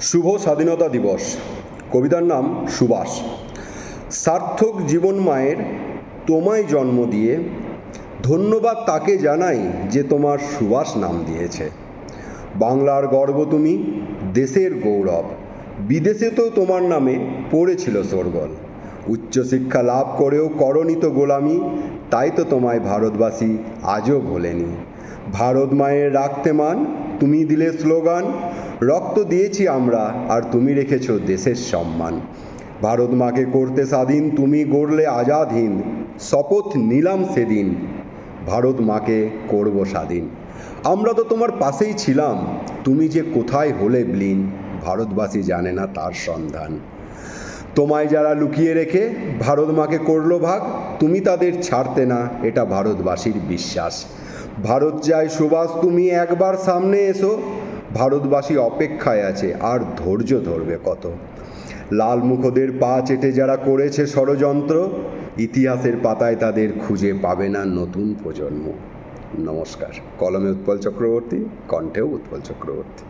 শুভ স্বাধীনতা দিবস। কবিতার নাম সুবাস। সার্থক জীবন মায়ের তোমায় জন্ম দিয়ে, ধন্যবাদ তাকে জানাই যে তোমার সুবাস নাম দিয়েছে। বাংলার গর্ব তুমি, দেশের গৌরব, বিদেশে তো তোমার নামে পড়েছিল শোরগোল। উচ্চশিক্ষা লাভ করেও করনি তো গোলামি, তাই তো তোমায় ভারতবাসী আজও ভোলেনি। ভারত মায়ের রাখতে মান, তুমি দিলে স্লোগান, রক্ত দিয়েছি আমরা আর তুমি রেখেছ দেশের সম্মান। ভারত মাকে করতে স্বাধীন তুমি গড়লে আজাদ হিন্দ, শপথ নিলাম সেদিন ভারত মাকে করব স্বাধীন। আমরা তো তোমার পাশেই ছিলাম, তুমি যে কোথায় হলে বিলীন, ভারতবাসী জানে না তার সন্ধান। তোমায় যারা লুকিয়ে রেখে ভারত মাকে করলো ভাগ, তুমি তাদের ছাড়তে না, এটা ভারতবাসীর বিশ্বাস। ভারত চায় সুবাস তুমি একবার সামনে এসো, ভারতবাসী অপেক্ষায় আছে আর ধৈর্য ধরবে কত। লাল মুখদের পা চেটে যারা করেছে ষড়যন্ত্র, ইতিহাসের পাতায় তাদের খুঁজে পাবে না নতুন প্রজন্ম। নমস্কার। কলমে উৎপল চক্রবর্তী, কণ্ঠেও উৎপল চক্রবর্তী।